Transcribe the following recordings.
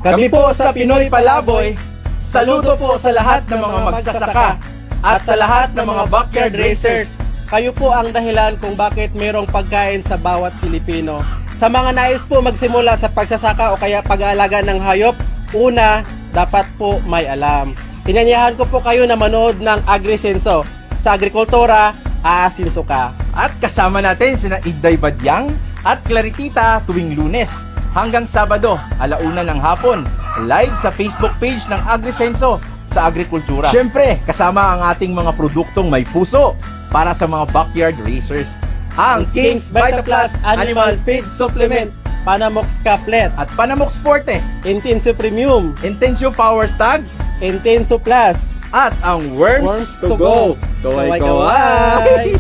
Kami po sa Pinoy Palaboy, saludo po sa lahat ng mga magsasaka at sa lahat ng mga backyard racers. Kayo po ang dahilan kung bakit mayroong pagkain sa bawat Pilipino. Sa mga nais po magsimula sa pagsasaka o kaya pag-aalaga ng hayop, una, dapat po may alam. Inanyahan ko po kayo na manood ng AgriSenso. Sa agrikultura, aasinso ka. At kasama natin sina Igday Badyang at Claritita tuwing Lunes hanggang Sabado, 1:00 ng hapon, live sa Facebook page ng AgriSenso sa agrikultura. Siyempre, kasama ang ating mga produktong may puso para sa mga backyard racers. Ang King's Vita Plus Animal Feed Supplement, Panamox Caplet, At Panamox Forte, Intenso Premium, Intensio Power Stag, Intenso Plus, at ang Worms to Go. Kaway-kaway!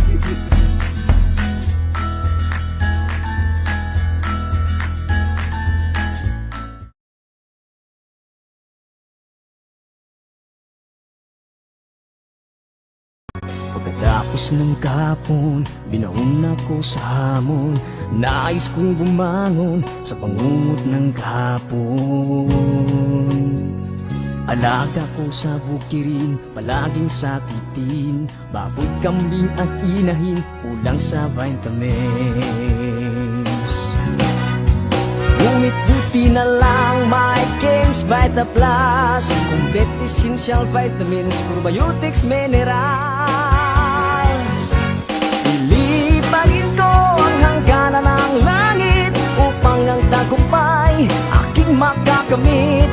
Pagkatapos ng kapon, binaon ako sa hamon. Nais kong bumangon sa pangungot ng kapon. Alaga ko sa bukirin, palaging sakitin. Baboy, kambing at inahin, kulang sa vitamins. Ngunit buti na lang may King's Vita Plus, complete essential vitamins, probiotics, minerals. Ilipagin ko ang hangganan ng langit upang ang tagumpay aking makakamit.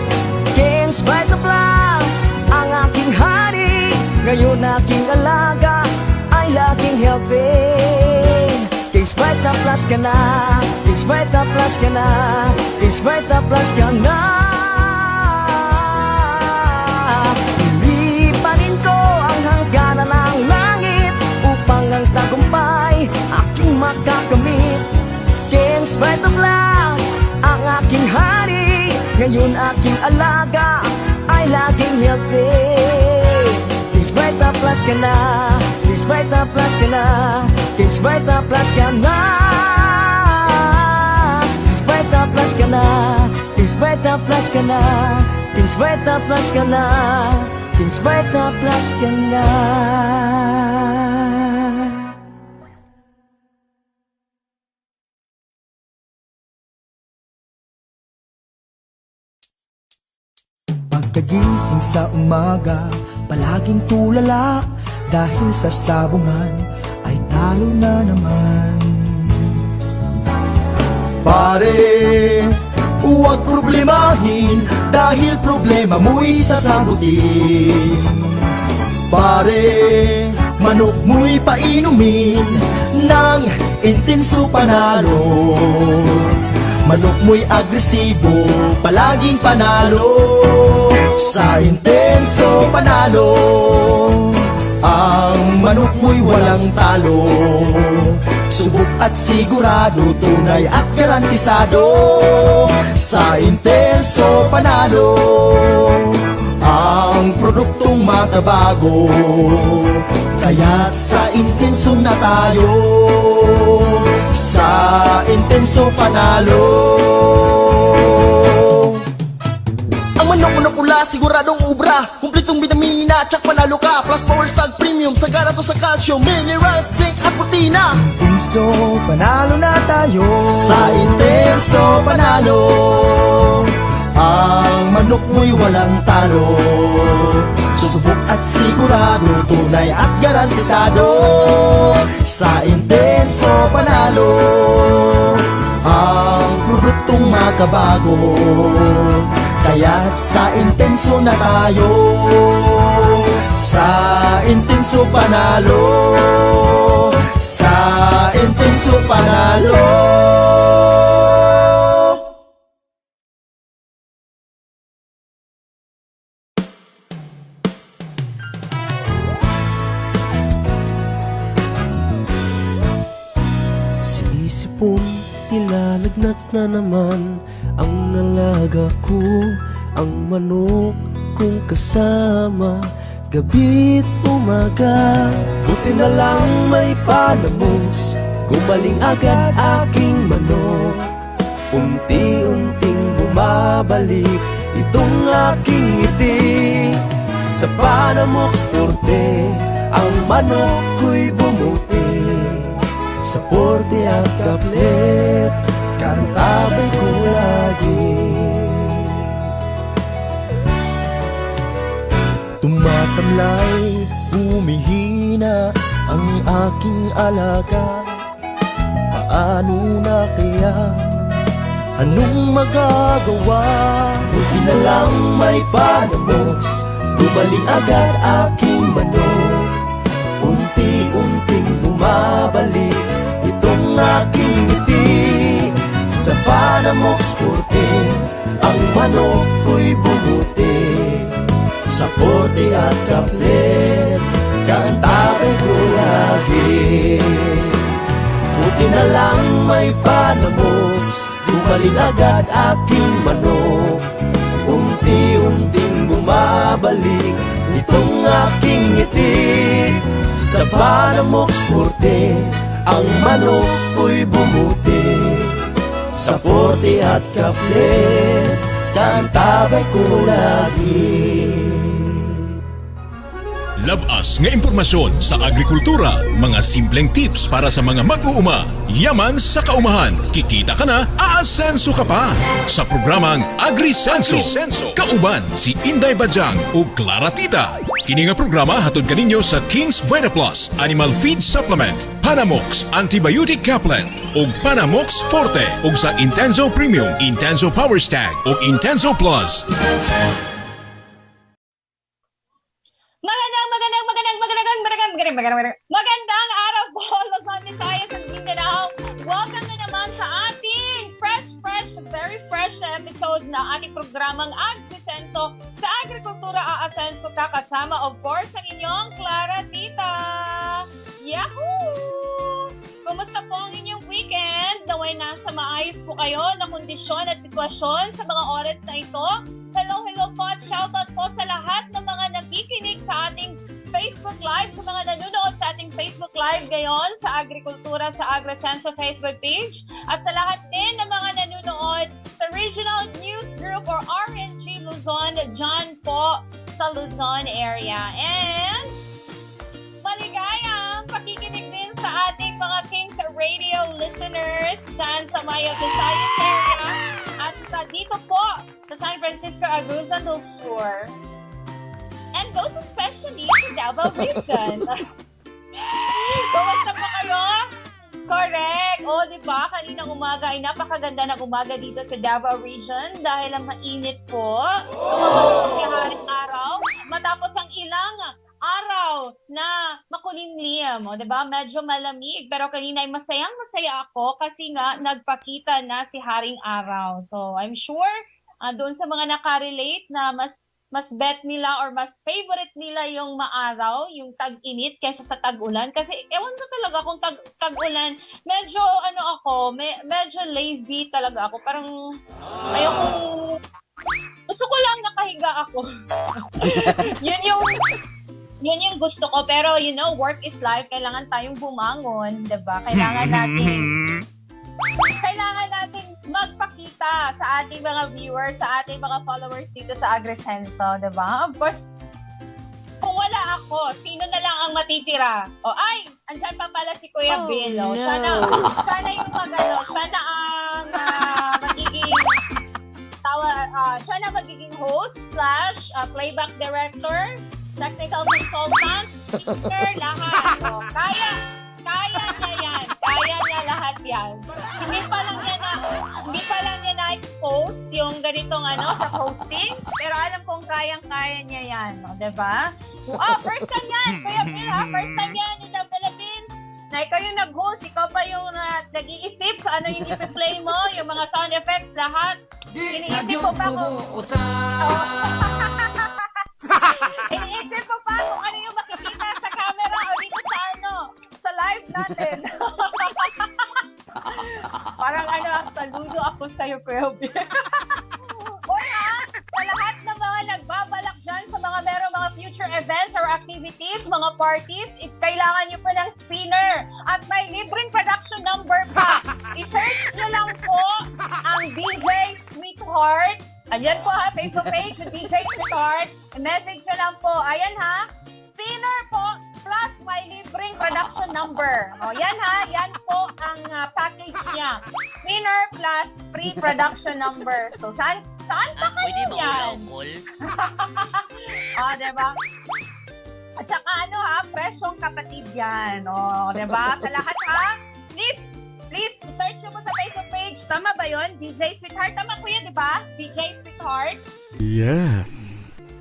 King's Vita Plus, ang aking hari, ngayon aking alaga ay laging healthy. King's Vita Plus ka na, King's Vita Plus ka na, King's Vita Plus ka na. Ilipanin ko ang hangganan ng langit upang ang tagumpay aking makakamit. King's Vita Plus, ang aking hari, ngayon aking alaga ay laging healthy. King's Vita Plus ka na, King's Vita Plus ka na, King's Vita Plus ka na. King's Vita Plus ka na, King's Vita Plus ka na, King's Vita Plus ka na, King's Vita Plus ka na. Pagkagising sa umaga, palaging tulala, dahil sa sabungan ay talo na naman. Pare, huwag problemahin, dahil problema mo'y sasagutin. Pare, manok mo'y painumin ng Intenso Panalo. Manok mo'y agresibo, palaging panalo. Sa Intenso Panalo, ang manok mo'y walang talo. Subok at sigurado, tunay at garantisado. Sa Intenso Panalo, ang produktong makabago. Kaya't sa Intenso na tayo, sa Intenso Panalo. Ang manok pula, siguradong ubra, kumpletong bitamina, tsak panalo ka. Plus Power Stag Premium, sagana to sa calcium, minerals, zinc at protina. Intenso Panalo na tayo, sa Intenso Panalo. Ang manok mo'y walang talo. Subok at sigurado, tunay at garantisado. Sa Intenso Panalo, ang produktong makabago. Kaya't sa Intenso na tayo, sa Intenso Panalo, sa Intenso Panalo. Sinisipon, nilalagnat na naman ang nalaga ko, ang manok kong kasama, gabi't umaga. Buti na lang may Panamox, gumaling agad aking manok. Unti-unting bumabalik itong aking ngiti. Sa Panamox Forte, ang manok ko'y bumuti. Sa Forte at Kaplet, kantabay ko lagi. Tumatamlay, humihina ang aking alaga. Paano na kaya? Anong magagawa? Buti na lang may Panamox, gumaling agad aking manok. Unti-unting bumabalik itong aking ngiti. Sa Panamox Forte, ang manok ko'y bumuti. Sa Forte at Kaplet, kantabay ko lagi. Buti na lang may Panamox, gumaling agad aking manok. Unti-unting bumabalik itong aking ngiti. Sa Panamox Forte, ang manok ko'y bumuti. Sa Forte at Kaplet, kantabay ko lagi. Labas nga impormasyon sa agrikultura, mga simpleng tips para sa mga mag-uuma. Yaman sa kaumahan, kikita ka na, aasenso ka pa. Sa programang AgriSenso, kauban si Inday Bajang o Clara Tita. Kini nga programa hatod kaninyo sa King's Vita Plus Animal Feed Supplement, Panamox Antibiotic Caplet ug Panamox Forte ug sa Intenso Premium, Intenso Power Stag ug Intenso Plus. Magandang araw po, Luzon, Visayas at Mindanao. Welcome na naman sa ating very fresh na episode na ating programang AgriSenso. Sa Agrikultura Aasenso ka kasama, of course, ang inyong Clara Tita. Yahoo! Kumusta po ang inyong weekend? Naway nasa maayos po kayo na kondisyon at sitwasyon sa mga oras na ito. Hello po at shoutout po sa lahat ng mga nakikinig sa ating Facebook Live, sa mga nanonood sa ating Facebook Live ngayon sa Agrikultura sa AgriSenso Facebook page, at sa lahat din ng mga nanonood sa Regional News Group or RNG Luzon dyan po sa Luzon area. And maligayang pakikinig din sa ating mga Kings Radio listeners dyan sa Maya Visayas area at sa dito po sa San Francisco Agusan del Sur. And most especially sa Davao region. Kumusta pa kayo? Correct. O, di ba? Kaninang umaga ay napakaganda ng umaga dito sa Davao region dahil ang mainit po. Lumabas ang haring araw. Matapos ang ilang araw na makulimlim, o, di ba? Medyo malamig. Pero kanina ay masayang-masaya ako kasi nga nagpakita na si haring araw. So, I'm sure doon sa mga nakarelate na mas bet nila or mas favorite nila yung maaraw, yung tag-init kaysa sa tag-ulan. Kasi ewan ko talaga kung tag-ulan, medyo medyo lazy talaga ako. Parang gusto ko lang nakahiga ako. yun yung gusto ko. Pero work is life. Kailangan tayong bumangon, 'di ba? Kailangan natin magpakita sa ating mga viewers, sa ating mga followers dito sa AgriSenso, diba? Of course, kung wala ako, sino na lang ang matitira? O ay, andyan pa pala si Kuya Bill. No. Sana yung sana ang magiging host / playback director, technical consultant, speaker, lahat. O, kaya niya yan. Kaya niya lahat yan. Hindi pa lang niya na-expose yung ganitong sa hosting. Pero alam kong kayang-kaya niya yan. No? Diba? First time yan. Kuya Bill, ha? First time yan in the Philippines. Na ikaw yung nag-host. Ikaw pa yung nag-iisip sa ano yung ipi-play mo. Yung mga sound effects, lahat. Iniisip ko pa kung... Iniisip ko pa kung ano yung makikita sa camera o dito sa live natin. Parang saludo ako sa'yo, Kuya Bill. Sa lahat ng mga nagbabalak dyan sa mga merong mga future events or activities, mga parties, if kailangan nyo pa ng spinner at may libreng production number pa, i-search nyo lang po ang DJ Sweetheart Ayan po ha, Facebook page, DJ Sweetheart. Message nyo lang po. Ayan ha, spinner po plus may libreng production number. O yan ha, yan po ang package niya. Spinner plus free production number. So saan pa kayo yan? O, diba? At saka ano ha, presyong kapatid yan. O, diba? Sa lahat ha, please, search nyo po sa Facebook page. Tama ba yun? DJ Sweetheart. Tama po yun, di ba? DJ Sweetheart.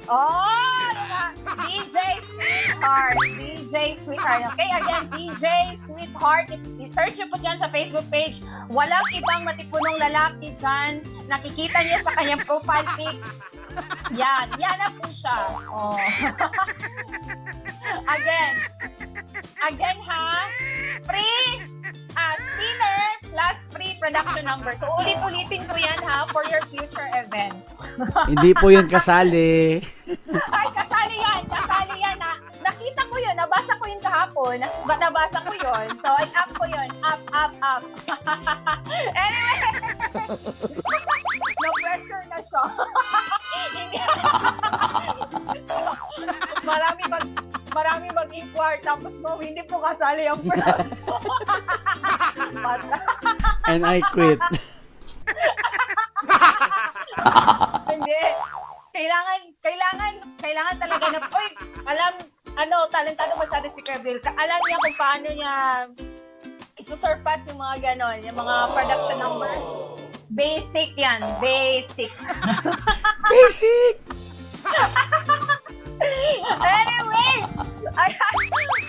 Oh, diba? DJ Sweetheart. DJ Sweetheart. Okay, again, DJ Sweetheart. I-search nyo po dyan sa Facebook page. Walang ibang matipunong lalaki dyan. Nakikita niyo sa kanyang profile pic. Yan na po siya. Oh. Again ha, free spinner plus free production number. So ulit-ulitin ko yan ha for your future events. Hindi po yun kasali. Ay, kasali yan ha. Nakita ko yun, nabasa ko yun kahapon. Nabasa ko yun. So, up ko yun. Up. Anyway, no-pressure na siya. Marami mag-inquire tapos mo, hindi po kasali ang product. And I quit. Hindi. Kailangan talaga na, talentado masyado si Kevil. Alam niya kung paano niya isusurpass yung mga ganon, yung mga production number. Basic yan. Basic. Anyway,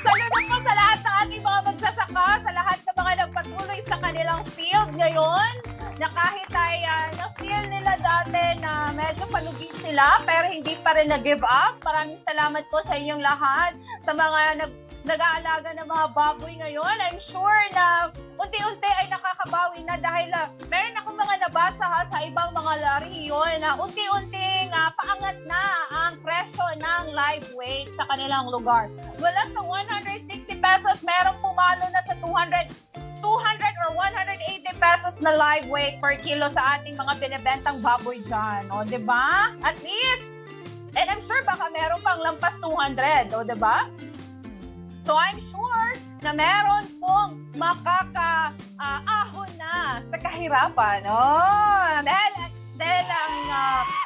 saludo po sa lahat ng ating mga magsasaka, sa lahat ng mga nagpatuloy sa kanilang field ngayon, na kahit ay na-feel nila dati na medyo palugi sila, pero hindi pa rin nag-give up. Maraming salamat po sa inyong lahat, sa mga nag-aalaga ng mga baboy ngayon. I'm sure na unti-unti ay nakakabawi na dahil meron akong mga nabasa ha, sa ibang mga rehiyon na unti-unting paangat na ang presyo ng live weight sa kanilang lugar. Mula sa 160 pesos, merong pumalo na sa 200 or 180 pesos na live weight per kilo sa ating mga binibentang baboy dyan. O, diba? At least, and I'm sure baka meron pang lampas 200. O, diba? So, I'm sure na meron pong makakaahon na sa kahirapan. Oh, dahil ang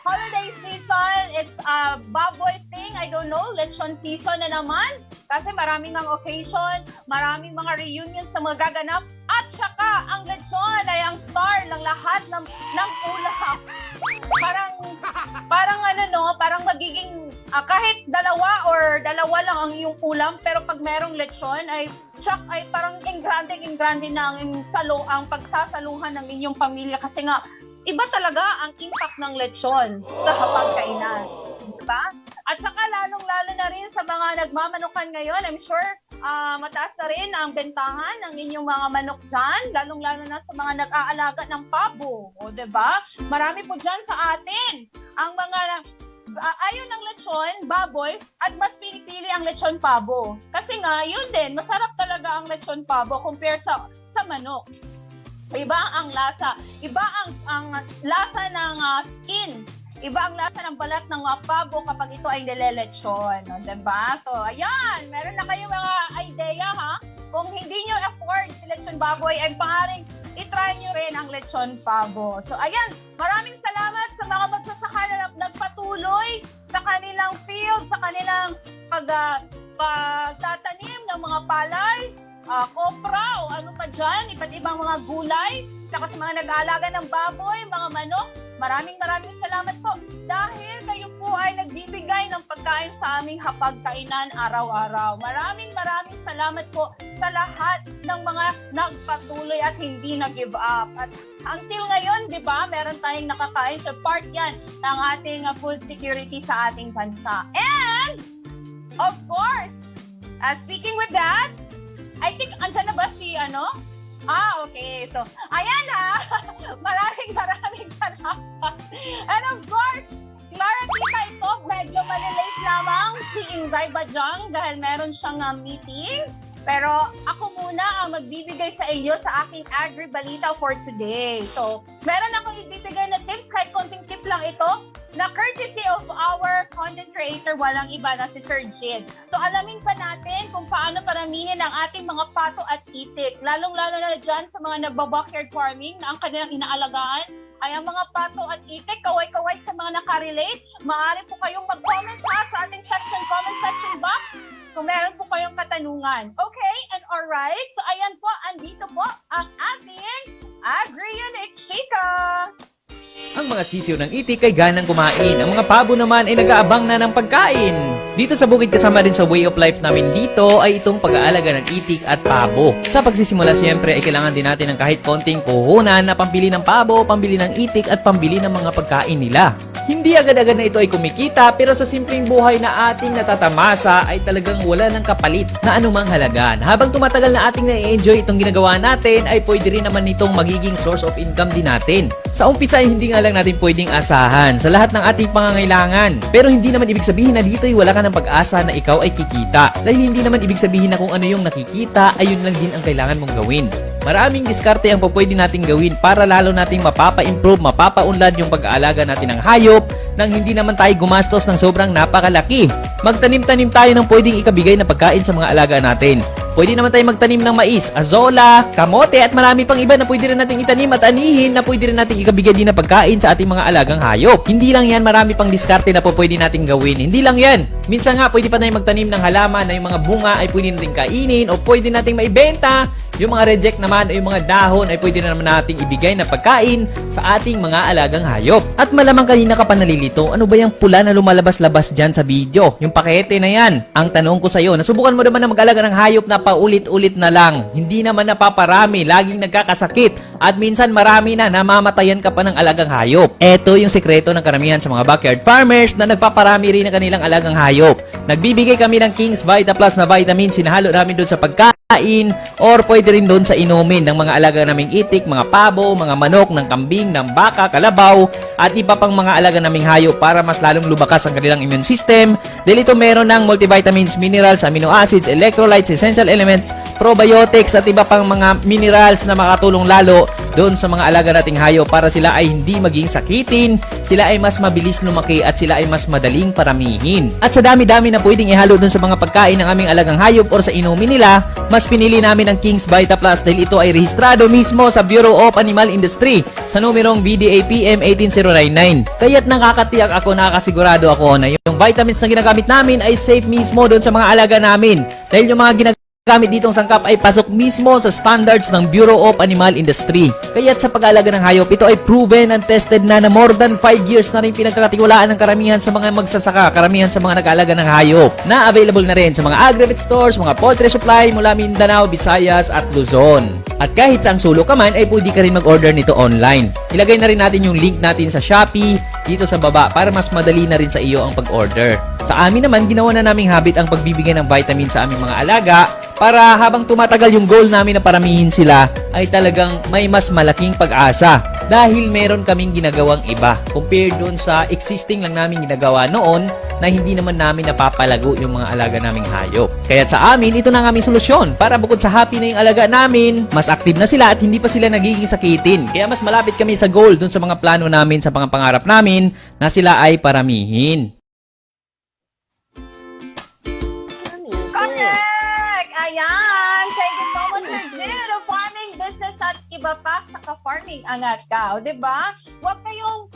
holiday season, it's a baboy thing. I don't know, lechon season na naman. Kasi maraming ang occasion, maraming mga reunions na magaganap. At saka, ang lechon ay ang star ng lahat ng ulam. Parang magiging kahit dalawa lang ang iyong ulam, pero pag merong lechon ay parang engrande na ang pagsasaluhan ng inyong pamilya kasi nga iba talaga ang impact ng lechon sa hapagkainan. Diba? At saka lalong-lalo na rin sa mga nagmamanukan ngayon, I'm sure mataas na rin ang bentahan ng inyong mga manok dyan, lalong-lalo na sa mga nag-aalaga ng pabo. O, diba? Marami po dyan sa atin ang mga ayaw ng lechon, baboy, at mas pinipili ang lechon pabo. Kasi nga, yun din, masarap talaga ang lechon pabo compare sa manok. Iba ang lasa. Iba ang lasa ng skin. Iba ang lasa ng balat ng pabo kapag ito ay nilelechon. Diba? So, ayan. Meron na kayong mga idea, ha? Kung hindi nyo afford si lechon baboy, ay paaring itry nyo rin ang lechon pabo. So, ayan. Maraming salamat sa mga magsasaka na nagpatuloy sa kanilang field, sa kanilang pagtatanim ng mga palay, kopra o ano pa dyan, iba't ibang mga gulay, saka sa mga nag-aalaga ng baboy, mga manok. Maraming salamat po dahil kayo po ay nagbibigay ng pagkain sa aming hapagkainan araw-araw. Maraming salamat po sa lahat ng mga nagpatuloy at hindi nag-give up. At until ngayon, di ba, meron tayong nakakain, so part yan ng ating food security sa ating bansa. And, of course, speaking with that, I think, andyan na ba si, okay. So, ayan ha. Maraming salamat. And of course, Clarity ito, medyo malilate lamang si Inday Bajang dahil meron siyang meeting. Pero ako muna ang magbibigay sa inyo sa aking agri-balita for today. So, meron akong ibibigay na tips, kahit konting tip lang ito, na courtesy of our content creator, walang iba na si Sir Jid. So, alamin pa natin kung paano paramihin ang ating mga pato at itik. Lalong-lalo na dyan sa mga nagba-backyard farming na ang kanilang inaalagaan ay ang mga pato at itik. Kaway-kaway sa mga nakarelate. Maaari po kayong mag-comment sa ating comment section box kung meron po kayong katanungan. Okay, and alright. So, ayan po, andito po ang ating Agri-Unique Chika. Ang mga sisiw ng itik ay ganang kumain. Ang mga pabo naman ay nag-aabang na ng pagkain. Dito sa bukid, kasama din sa way of life namin dito ay itong pag-aalaga ng itik at pabo. Sa pagsisimula siyempre ay kailangan din natin ng kahit konting puhunan na pambili ng pabo, pambili ng itik at pambili ng mga pagkain nila. Hindi agad-agad na ito ay kumikita, pero sa simpleng buhay na ating natatamasa ay talagang wala ng kapalit na anumang halaga. Habang tumatagal na ating na-enjoy itong ginagawa natin ay pwede rin naman itong magiging source of income din natin. Sa umpisa ay hindi nga lang natin pwedeng asahan sa lahat ng ating pangangailangan. Pero hindi naman ibig sabihin na dito ay wala ka ng pag-asa na ikaw ay kikita. Dahil hindi naman ibig sabihin na kung ano yung nakikita ay yun lang din ang kailangan mong gawin. Maraming diskarte ang pwede nating gawin para lalo nating mapapa-improve, mapapa-unlad yung pag-aalaga natin ng hayop nang hindi naman tayo gumastos ng sobrang napakalaki. Magtanim-tanim tayo ng pwedeng ikabigay na pagkain sa mga alaga natin. Pwede naman tayo magtanim ng mais, azola, kamote at marami pang iba na pwede rin nating itanim at anihin na pwede rin nating ikabigay din na pagkain sa ating mga alagang hayop. Hindi lang yan, marami pang diskarte na pwede nating gawin. Hindi lang yan. Minsan nga pwede pa tayong magtanim ng halaman na yung mga bunga ay pwede nating kainin o pwede nating maibenta. Yung mga reject naman o yung mga dahon ay pwede na naman nating ibigay na pagkain sa ating mga alagang hayop. At malamang kanina ka pa nalilito, ano ba yung pula na lumalabas-labas dyan sa video? Yung pakete na yan. Ang tanong ko sa'yo, nasubukan mo naman na mag-alaga ng hayop na paulit-ulit na lang. Hindi naman napaparami, laging nagkakasakit. At minsan marami na namamatayan ka pa ng alagang hayop. Ito yung sekreto ng karamihan sa mga backyard farmers na nagpaparami rin ng kanilang alagang hayop. Nagbibigay kami ng King's Vita Plus na vitamin, sinahalo namin doon sa pagkain or pwede rin doon sa inumin ng mga alaga naming itik, mga pabo, mga manok, ng kambing, ng baka, kalabaw, at iba pang mga alaga naming hayop para mas lalong lubakas ang kanilang immune system. Dahil ito meron ng multivitamins, minerals, amino acids, electrolytes, essential elements, probiotics, at iba pang mga minerals na makatulong lalo doon sa mga alaga nating hayop para sila ay hindi maging sakitin, sila ay mas mabilis lumaki at sila ay mas madaling paramihin. At sa dami-dami na pwedeng ihalo doon sa mga pagkain ng aming alagang hayop or sa inumin nila, mas pinili namin ang King's Vita Plus dahil ito ay rehistrado mismo sa Bureau of Animal Industry sa numerong BDAPM 18099. Kaya't nakakatiyak ako, nakakasigurado ako na yung vitamins na ginagamit namin ay safe mismo doon sa mga alaga namin. Dahil yung mga ginagamit ditong sangkap ay pasok mismo sa standards ng Bureau of Animal Industry. Kaya't sa pag-aalaga ng hayop, ito ay proven and tested na more than 5 years na rin pinagkakatiwalaan ng karamihan sa mga magsasaka, karamihan sa mga nag-aalaga ng hayop, na available na rin sa mga agri-vet stores, mga poultry supply mula Mindanao, Visayas at Luzon. At kahit saang sulok ka man, ay pwede ka rin mag-order nito online. Ilagay na rin natin yung link natin sa Shopee dito sa baba para mas madali na rin sa iyo ang pag-order. Sa amin naman, ginawa na naming habit ang pagbibigay ng vitamin sa aming mga alaga para habang tumatagal yung goal namin na paramihin sila ay talagang may mas malaking pag-asa dahil meron kaming ginagawang iba compared doon sa existing lang namin ginagawa noon na hindi naman namin napapalago yung mga alaga naming hayop. Kaya sa amin, ito na ang aming solusyon para bukod sa happy na yung alaga namin, mas active na sila at hindi pa sila nagiging sakitin. Kaya mas malapit kami sa goal doon sa mga plano namin, sa mga pangarap namin na sila ay paramihin. Ayan! Thank you so much, Sir Jill. Farming business at iba pa sa ka-farming angat ka. O, diba? Huwag kayong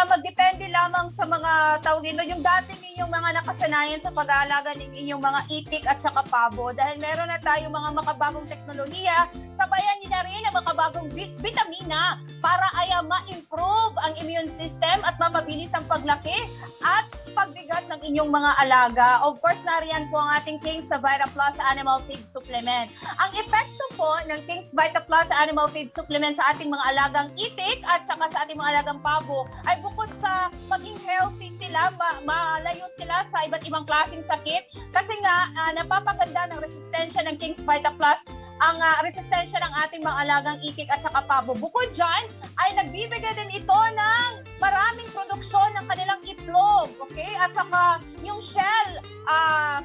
magdepende lamang sa mga tawag nito, yung dati ninyong mga nakasanayan sa pag-aalaga ng inyong mga itik at saka pabo. Dahil meron na tayong mga makabagong teknolohiya, sabayan niyo na rin ang makabagong vitamina para ay ma-improve ang immune system at mapabilis ang paglaki at pagbigat ng inyong mga alaga. Of course, nariyan po ang ating King's Vita Plus Animal Feed Supplement. Ang epekto po ng King's Vita Plus Animal Feed Supplement sa ating mga alagang itik at saka sa ating mga alagang pabo ay bukod sa maging healthy sila, malayo sila sa iba't ibang klaseng sakit kasi nga napapaganda ng resistensya ng King's Vita Plus ang resistensya ng ating mga alagang itik at saka pabo. Bukod dyan, ay nagbibigay din ito ng maraming produksyon ng kanilang itlog. Okay? At saka yung shell,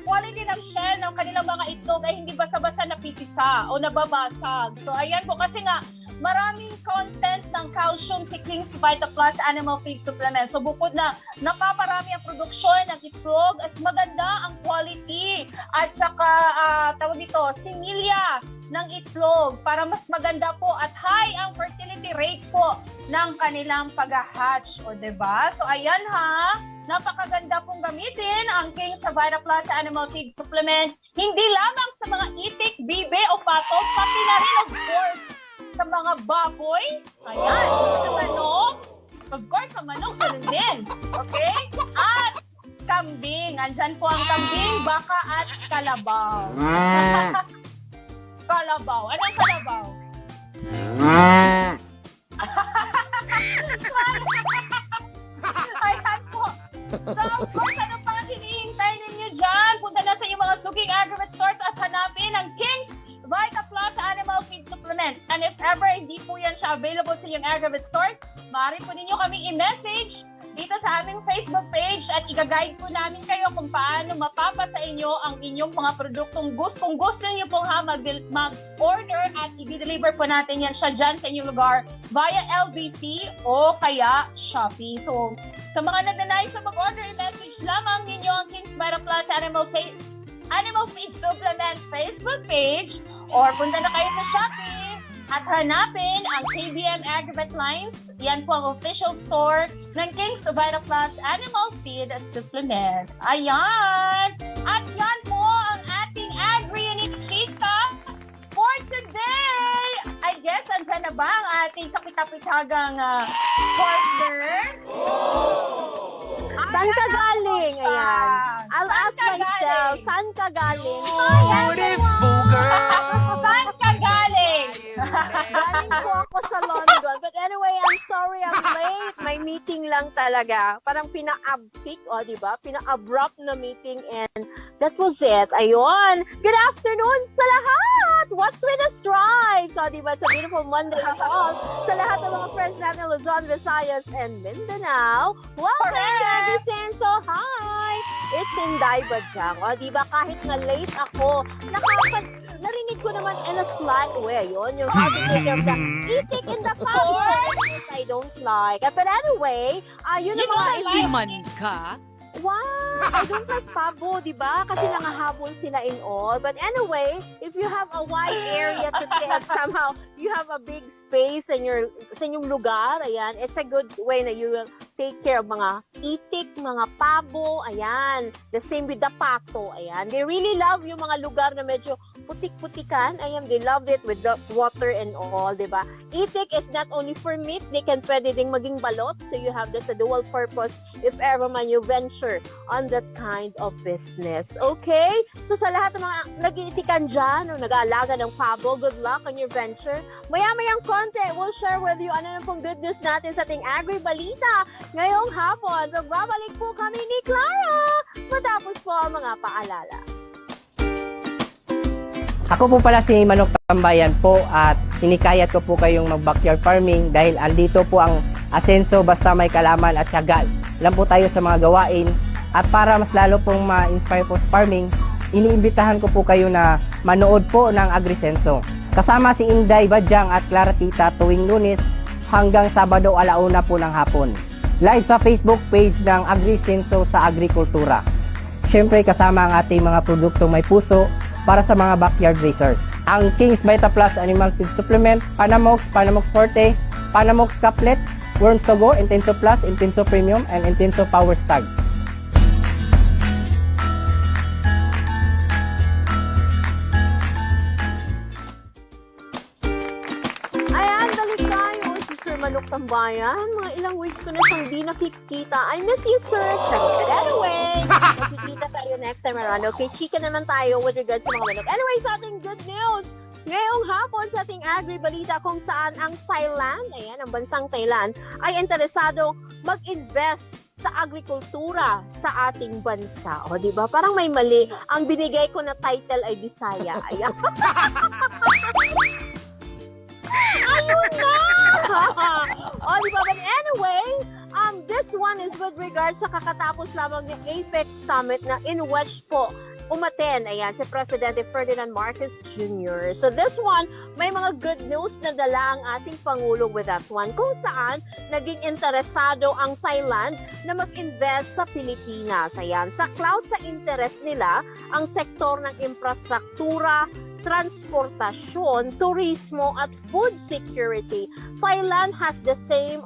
quality ng shell ng kanilang mga itlog ay hindi basa-basa na napipisa o nababasag. So ayan po, kasi nga maraming content ng calcium si King's Vita Plus Animal Feed Supplement. So bukod na napaparami ang produksyon ng itlog at maganda ang quality at saka tawag dito, similya ng itlog para mas maganda po at high ang fertility rate po ng kanilang pag-hatch. O diba? So ayan ha, napakaganda pong gamitin ang King's Vita Plus Animal Feed Supplement, hindi lamang sa mga itik, bibe o pato, pati na rin of course sa mga baboy, ayan, sa manok, of course, sa manok, ganun din, okay? At kambing, andyan po ang kambing, baka at kalabaw. Kalabaw, anong kalabaw? Ayan po. So, of course, ano pa ang hinihintay ninyo dyan? Punta na sa inyong mga suking aggregate stores at hanapin ang King's Vita Plus Animal Feed Supplement. And if ever hindi po yan siya available sa iyong aggregate stores, maaari po ninyo kaming i-message dito sa aming Facebook page at i-guide po namin kayo kung paano mapapa sa inyo ang inyong mga produktong kung gusto niyo pong mag-order at i-deliver po natin yan siya dyan sa inyong lugar via LBC o kaya Shopee. So, sa mga nagnanais sa mag-order, i-message lamang ninyo ang King's Vita Plus Animal Feed Supplement Facebook page or punta na kayo sa Shopee at hanapin ang KBM Aggregate Lines. Yan po ang official store ng King's Vita Plus Animal Feed Supplement. Ayan! At yan po ang ating Agri-Unique Chika for today! I guess, andyan na ba ang ating kapitapitagang partner? Saan ka galing? Ayan. I'll ask myself, saan ka galing? Beautiful girl! Saan ka galing? Galing po ako sa London. But anyway, I'm sorry I'm late. May meeting lang talaga. Parang pina-abtik, diba? Pina-abrupt na meeting and that was it. Ayun. Good afternoon sa lahat! What's with the stripes? Diba? It's a beautiful Monday po sa lahat ng mga friends natin Luzon, Visayas, and Mindanao. Welcome to Agrisenso. Hi! It's Inday Badyang. Diba? Kahit na late ako, narinig ko naman in a slight way, yun, yung attitude of the itik in the past. I don't like. But anyway, yun ang mga Human ka? Wow! I don't like pabo, di ba? Kasi nangahabol sila in all. But anyway, if you have a wide area to take, somehow you have a big space in sa inyong lugar, ayan, it's a good way na you will take care of mga itik, mga pabo, ayan. The same with the pato, ayan. They really love yung mga lugar na medyo putik-putikan. Ayan, they love it with the water and all, di ba? Itik is not only for meat, they can pwede ding maging balot. So you have this a dual purpose if ever man you venture on that kind of business. Okay? So sa lahat ng mga nag-iitikan dyan o nag-aalaga ng pabo, good luck on your venture. Maya-mayang konti, we'll share with you ano na pong good news natin sa ating Agri-Balita ngayong hapon. Magbabalik po kami ni Clara matapos po ang mga paalala. Ako po pala si Manok Tambayan po at hinikayat ko po kayong mag-backyard farming dahil andito po ang asenso basta may kalaman at tiyaga. Alam po tayo sa mga gawain at para mas lalo pong ma-inspire po sa farming, iniimbitahan ko po kayo na manood po ng Agrisenso. Kasama si Inday Badyang at Clara Tita tuwing Lunes hanggang Sabado 1:00 po ng hapon. Live sa Facebook page ng Agrisenso sa Agrikultura. Siyempre kasama ang ating mga produktong may puso para sa mga backyard racers. Ang King's Vita Plus Animal Feed Supplement, Panamox, Panamox Forte, Panamox Caplet, Worms to Go, Intenso Plus, Intenso Premium, and Intenso Power Stag. Ayan, balik tayo. Si Sir Manok Tambayan. Mga ilang weeks ko na siyang di nakikita. I miss you, sir. But anyway, makikita tayo next time around. Okay, chika naman tayo with regards sa mga manok. Anyway, sa ating good news, ngayong hapon sa ating Agri-Balita kung saan ang Thailand, ayan, ang bansang Thailand, ay interesado mag-invest sa agrikultura sa ating bansa. O, di ba? Parang may mali. Ang binigay ko na title ay Bisaya. Ayan. Ayun na! O, di ba? But anyway, this one is with regards sa kakatapos lamang ng APEC Summit na in which po umaten, ayan, si Presidente Ferdinand Marcos Jr. So this one, may mga good news na dala ang ating Pangulo with that one, kung saan naging interesado ang Thailand na mag-invest sa Pilipinas. Ayan, saklaw sa interest nila ang sektor ng infrastruktura, transportasyon, turismo at food security. Thailand has the same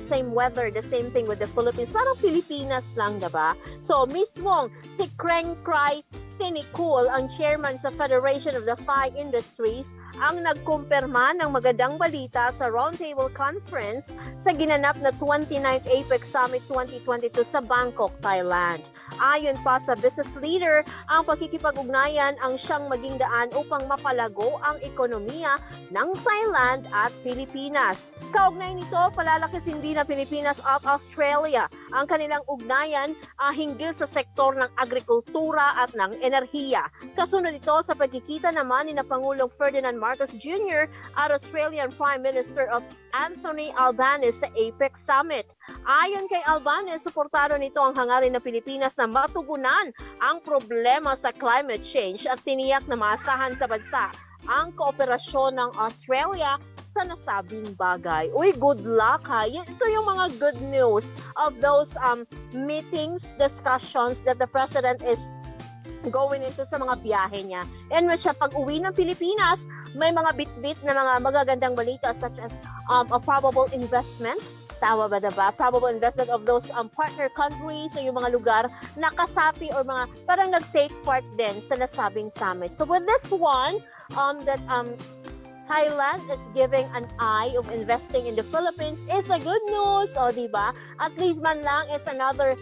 same weather, the same thing with the Philippines. Parang Pilipinas lang, diba? So, mismong si Kreng Krai Tinikul, ang chairman sa Federation of the Thai Industries, ang nagkumpirma ng magandang balita sa Roundtable Conference sa ginanap na 29th APEC Summit 2022 sa Bangkok, Thailand. Ayon pa sa business leader, ang pagkikipag-ugnayan ang siyang maging daan upang mapalago ang ekonomiya ng Thailand at Pilipinas. Kaugnay nito, palalakisin din ng Pilipinas at Australia ang kanilang ugnayan hinggil sa sektor ng agrikultura at ng enerhiya. Kasunod ito sa pagkikita naman ni Pangulong Ferdinand Marcos Jr. at Australian Prime Minister Anthony Albanese sa APEC Summit. Ayon kay Albanese, suportado nito ang hangarin ng Pilipinas na matugunan ang problema sa climate change at tiniyak na maasahan sa bansa ang kooperasyon ng Australia sa nasabing bagay. Uy, good luck ha. Ito yung mga good news of those meetings, discussions that the President is going into sa mga biyahe niya. And when siya pag-uwi ng Pilipinas, may mga bit-bit na mga magagandang balita such as a probable investment. Tama ba diba? Probable investment of those partner countries o yung mga lugar na kasapi or mga parang nag-take part din sa nasabing summit. So with this one, Thailand is giving an eye of investing in the Philippines is a good news. O diba? At least man lang, it's another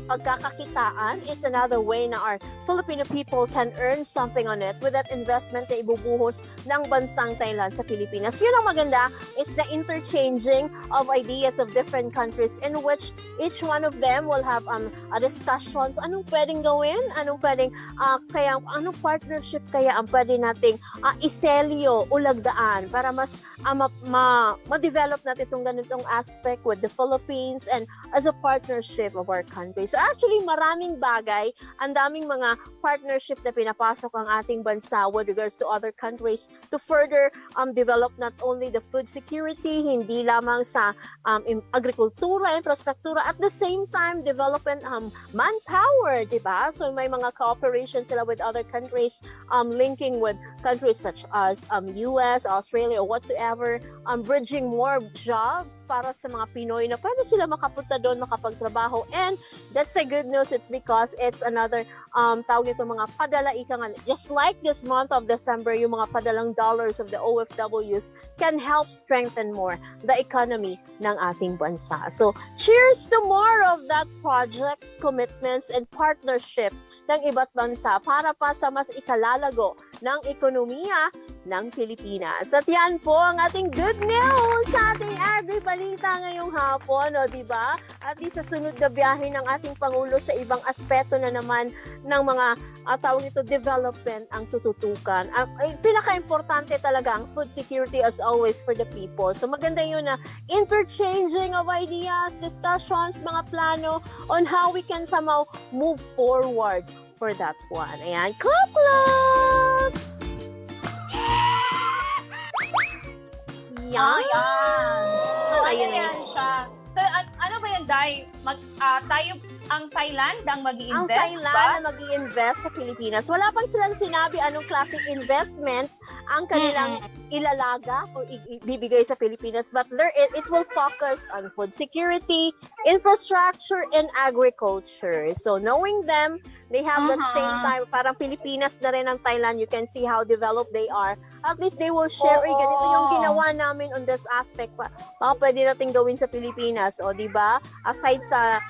pagkakakitaan. It's another way na our Filipino people can earn something on it with that investment na ibubuhos ng bansang Thailand sa Pilipinas. Yun ang maganda is the interchanging of ideas of different countries in which each one of them will have discussions. Anong pwedeng gawin? Anong pwedeng anong partnership kaya ang pwede nating iselyo, ulagdaan para mas ma-develop natin itong ganitong aspect with the Philippines and as a partnership of our countries. So actually, maraming bagay, ang daming mga partnership na pinapasok ang ating bansa with regards to other countries to further develop not only the food security, hindi lamang sa agrikultura, infrastruktura, at the same time, development manpower, diba? So may mga cooperation sila with other countries, linking with countries such as US, Australia, or whatsoever, bridging more jobs para sa mga Pinoy na pwede sila makapunta doon, makapagtrabaho. And that's a good news. It's because it's another tawag nito mga padala ika nga. Just like this month of December, yung mga padalang dollars of the OFWs can help strengthen more the economy ng ating bansa. So, cheers to more of that projects, commitments, and partnerships ng iba't bansa para pa sa mas ikalalago ng ekonomiya ng Pilipinas. At yan po ang ating good news sa ating agri-balita ngayong hapon, o diba? At sa sunod na biyahe ng ating Pangulo sa ibang aspeto na naman ng mga tawag ito, development ang tututukan. Pinaka-importante talaga ang food security as always for the people. So maganda yun na interchanging of ideas, discussions, mga plano on how we can somehow move forward for that one. Ayan, clap, clap! Yan. Ayan. So, ano Ayun yan sa... So, ano ba yan, Day? Tayo, ang Thailand ang Ang mag-i-invest Thailand ba? na mag-i-invest sa Pilipinas. Wala pang silang sinabi anong klaseng investment ang kanilang ilalaga o ibibigay sa Pilipinas. But it will focus on food security, infrastructure, and agriculture. So knowing them, they have that same time. Parang Pilipinas na rin ang Thailand. You can see how developed they are. At least they will share, Oo. ganito yung ginawa namin on this aspect. Baka pwede natin gawin sa Pilipinas. O, di ba? Aside sa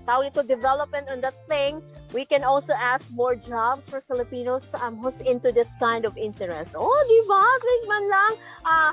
tawag ito, development on that thing, we can also ask more jobs for Filipinos who's into this kind of interest. Oh, di ba? At least man lang,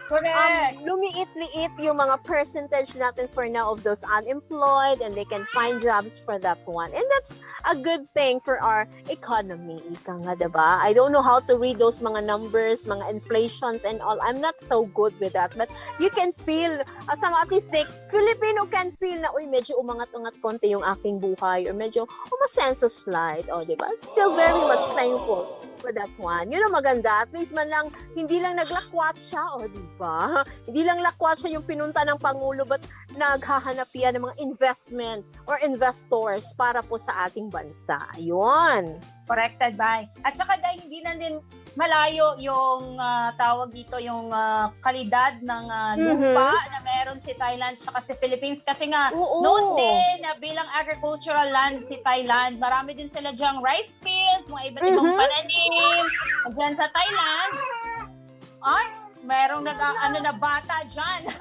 Correct. lumiit-liit yung mga percentage natin for now of those unemployed and they can find jobs for that one. And that's a good thing for our economy. Ika nga, diba? I don't know how to read those mga numbers, mga inflations and all. I'm not so good with that. But you can feel, at least Filipino can feel na, uy, medyo umangat-ungat konti yung aking buhay or medyo umasensos landslide. O, di ba? Still very much thankful for that one. Yun ang maganda. At least man lang, hindi lang naglakwat siya. O, di ba? Hindi lang lakwat siya yung pinunta ng Pangulo, but naghahanap yan ng mga investment or investors para po sa ating bansa. Ayun. Corrected by. At saka dahil hindi na din malayo yung tawag dito, yung kalidad ng lupa na meron si Thailand at si Philippines. Kasi nga, noon din na bilang agricultural land si Thailand, marami din sila dyang rice fields, mga iba't ibang pananim. Diyan sa Thailand, ay, merong na bata dyan.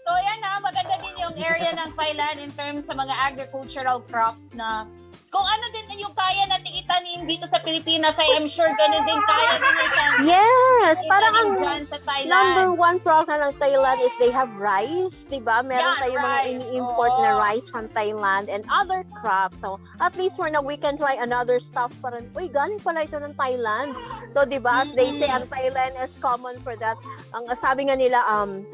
So yan maganda din yung area ng Thailand in terms sa mga agricultural crops na kung ano din yung kaya natin itanim dito sa Pilipinas, I'm sure ganun din kaya din itanim. Yes, parang ang dyan sa Thailand. number one problem ng Thailand is they have rice, di ba? Meron tayong mga ini-import na rice from Thailand and other crops. So, at least we can try another stuff. Parang, uy, galing pala ito ng Thailand. So, di ba, as they say, ang Thailand is common for that. Ang sabi nga nila,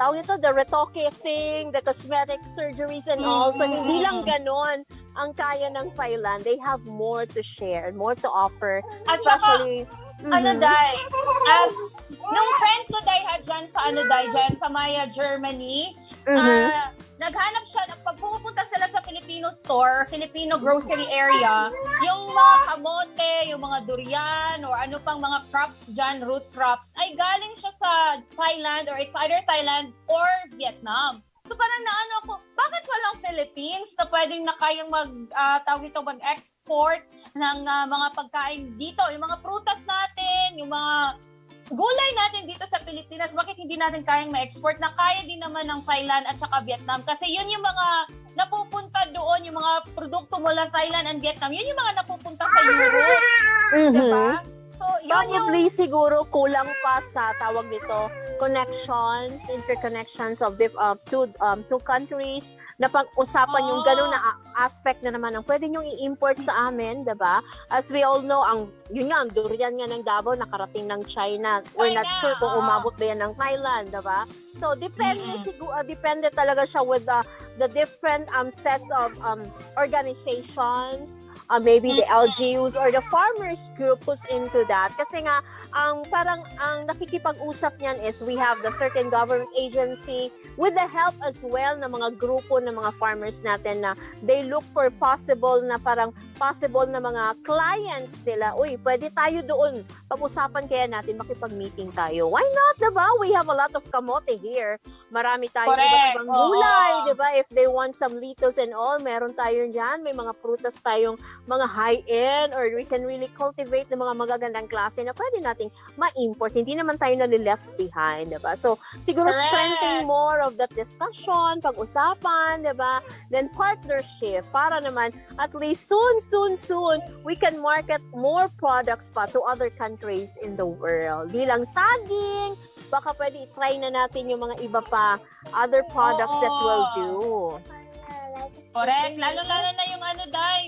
tawag nito, the retoque thing, the cosmetic surgeries and all. So, hindi lang ganon ang kaya ng Thailand. They have more to share, more to offer. At Especially, Day, nung friend ko dyan sa Maya, Germany, naghanap siya, pag pupunta sila sa Filipino store, Filipino grocery area, yung mga kamote, yung mga durian, or ano pang mga crops dyan, root crops, ay galing siya sa Thailand, or it's either Thailand or Vietnam. So parang naano ako, bakit walang Philippines na pwedeng na kayang mag-export ng mga pagkain dito, yung mga prutas natin, yung mga gulay natin dito sa Pilipinas, bakit hindi natin kayang ma-export na kaya din naman ng Thailand at saka Vietnam? Kasi yun yung mga napupunta doon, yung mga produkto mula Thailand and Vietnam, yun yung mga napupunta sa Europe. Diba? So, probably siguro kulang pa sa tawag nito connections, interconnections of two countries na pag-usapan yung ganun na aspect na naman ang pwede nyong i-import sa amin, diba? As we all know, ang durian nga ng Davao nakarating ng China. We're not sure kung umabot ba yan ng Thailand, diba? So, depende talaga siya with the different set of organizations, maybe the LGUs or the farmers group who's into that. Kasi nga, parang ang nakikipag-usap niyan is we have the certain government agency with the help as well ng mga grupo ng mga farmers natin na they look for possible na mga clients nila. Uy, pwede tayo doon. Pag-usapan kaya natin, makipag-meeting tayo. Why not, diba? We have a lot of kamote here. Marami tayong iba't ibang gulay, diba? If they want some litos and all, meron tayo dyan. May mga prutas tayong mga high-end or we can really cultivate ng mga magagandang klase na pwede nating ma-import. Hindi naman tayo nalileft behind, diba? So, siguro strengthening more of that discussion, pag-usapan, diba? Then partnership para naman at least soon, we can market more products pa to other countries in the world. Di lang saging, baka pwede i-try na natin yung mga iba pa other products that will do. Correct. Lalo-lalo na yung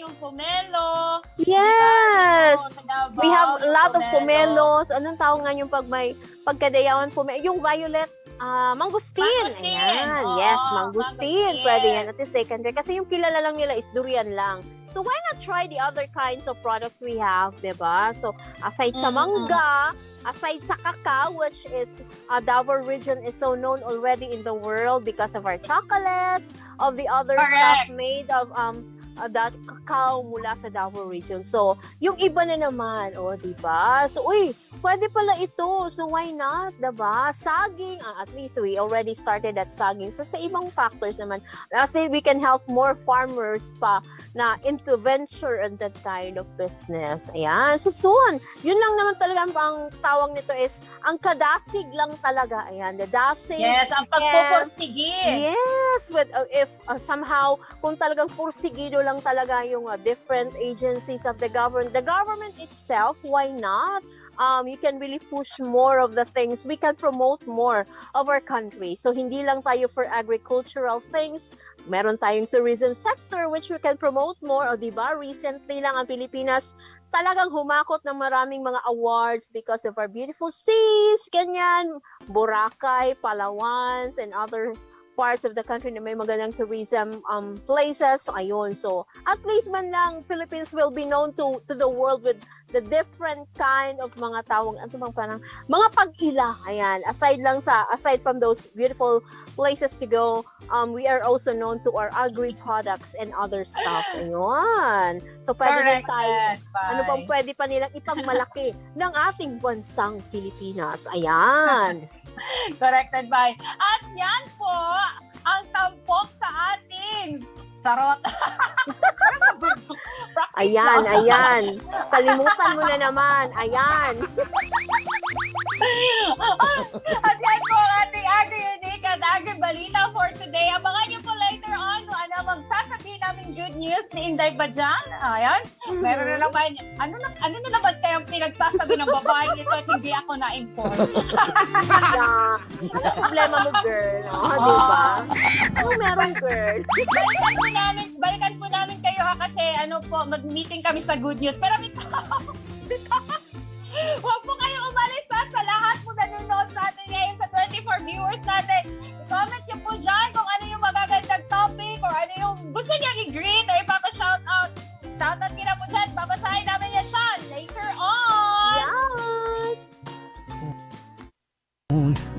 yung pomelo. Yes! Diba? We have a lot of pomelos. Anong tawag nga yung pag may pagkadayawan pomelo? Yung violet mangustin. Ayan. Yes, mangustin. Pwede yan at the secondary. Kasi yung kilala lang nila is durian lang. So why not try the other kinds of products we have, diba? So aside sa mangga, aside sa cacao, which is Davao region is so known already in the world because of our chocolates, of the other stuff made of that cacao mula sa Davao region. So, yung iba na naman, diba? So, pwede pala ito. So, why not, diba? Saging, at least we already started at saging. So, sa ibang factors naman, we can help more farmers pa na into venture in that kind of business. Ayan. So, soon, yun lang naman talaga ang tawag nito is, ang kadasig lang talaga. Ayan, the dasig. Yes, ang pagpupursigi. Yes, but if somehow, kung talagang pursigido lang talaga yung different agencies of the government itself, why not? You can really push more of the things. We can promote more of our country. So, hindi lang tayo for agricultural things. Meron tayong tourism sector which we can promote more. O, diba? Recently lang ang Pilipinas talagang humakot ng maraming mga awards because of our beautiful seas, ganyan, Boracay, Palawan, and other parts of the country na may magandang tourism places. So, ayun. So, at least man lang, Philippines will be known to the world with the different kind of mga tawag, ano bang parang, mga pag-ila. Ayan. Aside from those beautiful places to go, we are also known to our agri products and other stuff. Ayun. So, pwede din tayo, ano bang pwede pa nilang ipagmalaki ng ating bansang Pilipinas. Ayan. Corrected by. At yan po, ang tampok sa ating charot. Ayan. Kalimutan mo na naman. Ayan. At yan po ang ating Agri-Unique at Agri-Balita for today. Abangan niyo po later on kung ano magsasabihin namin good news ni Inday Bajang. Ayan. Meron na naman. Ano na naman kayang pinagsasabi ng babaeng ito at hindi ako na-inform? Ano problema mo, girl? Diba? Ano meron, girl? Balikan po namin kayo ha kasi mag-meeting kami sa good news. Pero huwag po kayong umalis sa lahat po nanonood sa atin ngayon sa 24 viewers natin. I-comment nyo po dyan kung ano yung magagandang topic or ano yung gusto nyo i-greet or ipapa-shoutout. Shoutout nyo na po dyan. Babasahin namin yan siya later on. Yes!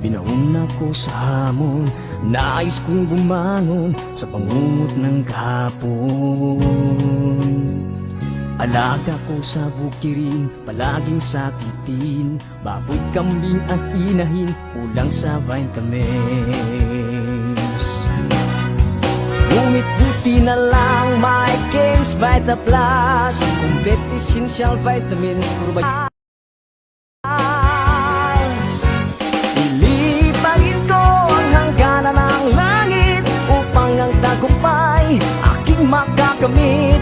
Binaon ako sa hamon, nais kong bumangon sa pangungot ng kapon. Alaga ko sa bukirin, palaging sakitin, baboy, kambing at inahin, kulang sa vitamins. Ngunit buti na lang may King's Vita Plus, complete essential vitamins, puro Ilipagin ko ang hangganan ng langit upang ang tagumpay aking makakamit.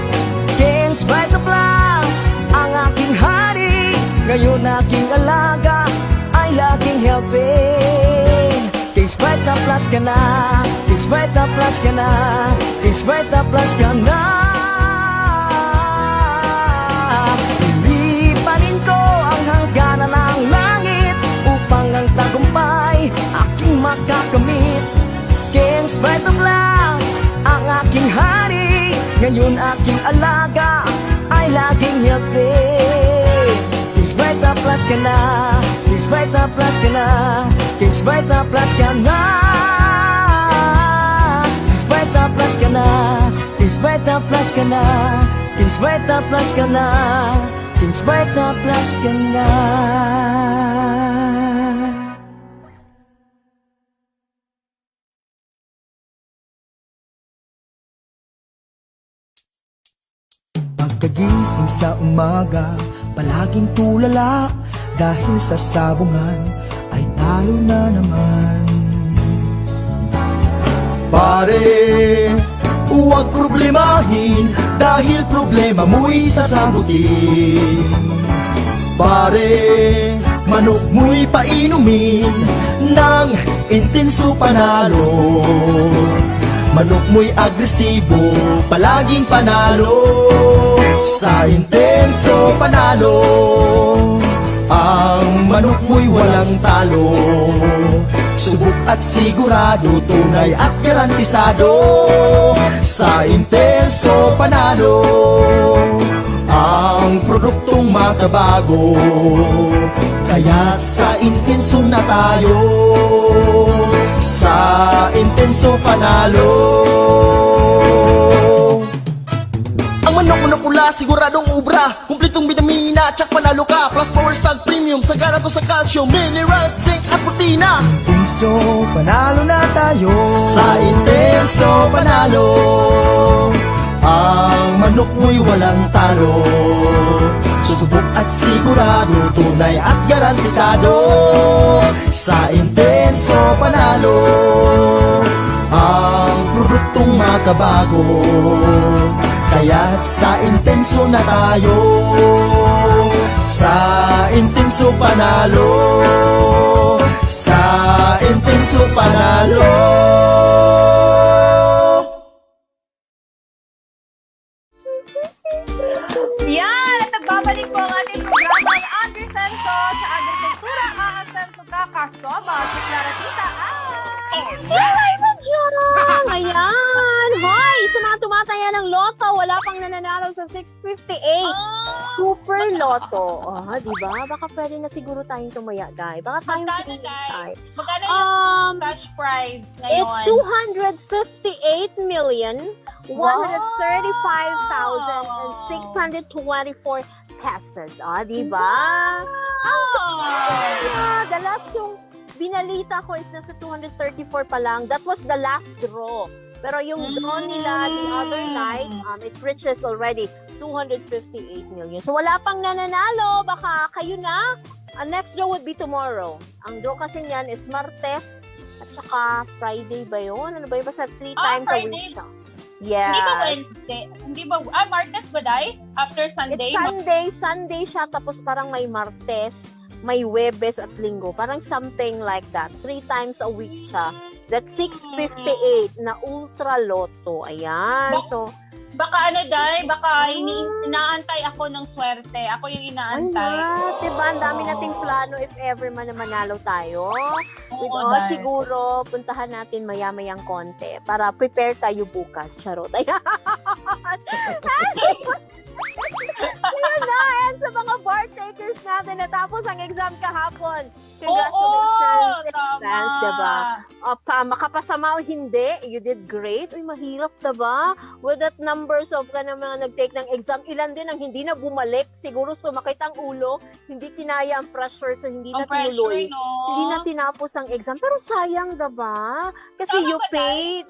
King's Vita Plus, ang aking hari, ngayon aking alaga ay laging healthy. King's Vita Plus ka na, King's Vita Plus ka na, King's Vita Plus ka na. Ilipanin ko ang hangganan ng langit upang ang tagumpay aking makakamit. King's Vita Plus, ang aking hari, ngayon aking alaga ay laging healthy. King's Vita Plus ka na, King's Vita Plus ka na, King's Vita Plus ka na. King's Vita Plus ka na, King's Vita Plus ka na, King's Vita Plus ka na, King's Vita Plus ka na. Pagkagising sa umaga, palaging tulala, dahil sa sabungan ay talo na naman. Pare, huwag problemahin, dahil problema mo'y sasagutin. Pare, manok mo'y painumin ng intenso panalo. Manok mo'y agresibo, palaging panalo. Sa intenso panalo, ang manok mo'y walang talo. Subok at sigurado, tunay at garantisado. Sa intenso panalo, ang produktong makabago. Kaya't sa intenso na tayo, sa intenso panalo. Ang manok pula, siguradong ubra, kumpletong bitamina, tsak panalo ka. Plus Power Stag Premium, sagana to sa calcium, minerals, zinc at protina. Intenso panalo na tayo, sa intenso panalo. Ang manok mo'y walang talo. Subok at sigurado, tunay at garantisado. Sa intenso panalo, ang produktong makabago. Kaya't sa intenso na tayo, sa intenso panalo, sa intenso panalo. Yan! At nagbabalik po ang ating programang Agrisenso sa Agrikultura. Aasenso ka, Kasoba, si Clara Tita at... Inday Bajang! Ayan! Hoy! Sa mga tumataya ng loto, wala pang nananalo sa 658. Super Lotto. Di ba? Baka pwede na siguro tayong tumaya, guys. Baka tayong Magkano, tumaya. Magkano yung cash prize ngayon? It's 258,135,624 pesos. Di ba? The last yung binalita ko is nasa 234 pa lang. That was the last draw. Pero yung draw nila the other night, it reaches already 258 million. So wala pang nananalo. Baka kayo na. Next draw would be tomorrow. Ang draw kasi niyan is Martes at saka Friday ba yun? Ano ba yun? Basta 3 times Friday. a week siya. Yes. Hindi ba Wednesday? Hindi ba, Martes ba day? After Sunday? It's Sunday siya, tapos parang may Martes, may Webes at Linggo. Parang something like that. 3 times a week siya. That's 658 na Ultra Lotto. Ayan. So, Baka inaantay ako ng swerte. Ako yung inaantay. Diba? Ang dami nating plano if ever man na manalo tayo. Siguro, puntahan natin maya-mayang konti para prepare tayo bukas. Charot. Ayan. Yun na. And sa mga bar takers natin, natapos ang exam kahapon. Congratulations in advance, diba? Makapasama o hindi, you did great. Uy, mahirap, diba? With that numbers of mga nag-take ng exam, ilan din ang hindi na bumalik. Siguro sumakit ang ulo, hindi kinaya ang pressure, so hindi na tinuloy. Hindi na tinapos ang exam. Pero sayang, diba? Kasi Tama you ba, paid.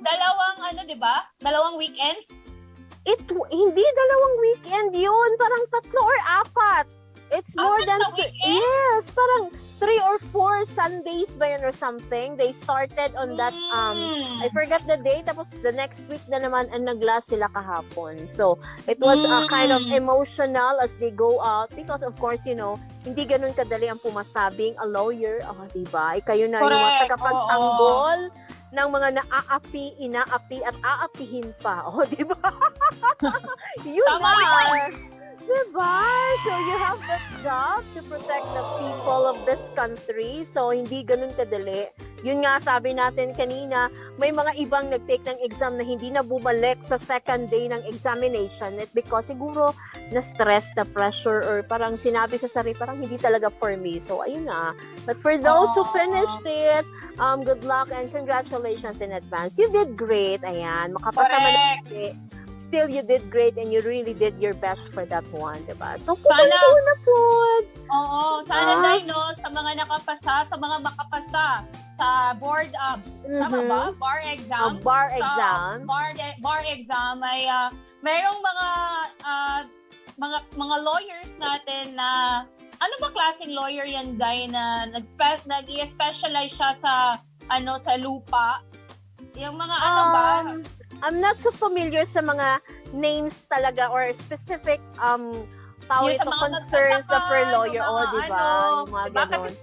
Dalawang diba? Dalawang weekends? Hindi dalawang weekend yun. Parang 3 or 4. It's more than yes, parang 3 or 4 Sundays ba yun or something. They started on that I forgot the day, tapos the next week na naman ang nag-last sila kahapon. So it was kind of emotional as they go out because of course, hindi ganun kadali ang pumasabing a lawyer, diba? Kayo na yung mga tagapagtanggol ng mga naaapi, inaapi at aapihin pa. Diba? Yun na. Diba? So, you have that job to protect the people of this country. So, hindi ganun kadali. Yun nga, sabi natin kanina, may mga ibang nag-take ng exam na hindi na bumalik sa second day ng examination. It's because siguro na-stress, na-pressure, or parang sinabi sa sarili, parang hindi talaga for me. So, ayun na. But for those who finished it, good luck and congratulations in advance. You did great. Ayan, makapasama na. Still, you did great and you really did your best for that one, diba? So, sana, na po. Oo, sana dahil sa mga nakapasa, sa mga makapasa sa board, tama ba? Bar exam. Bar exam. Bar exam ay mayroong mga lawyers natin na ano ba klaseng lawyer yan, Day, na nag-specialize siya sa lupa? Yung mga I'm not so familiar sa mga names talaga or specific concerns sa per lawyer. Diba? Yung mga ganon.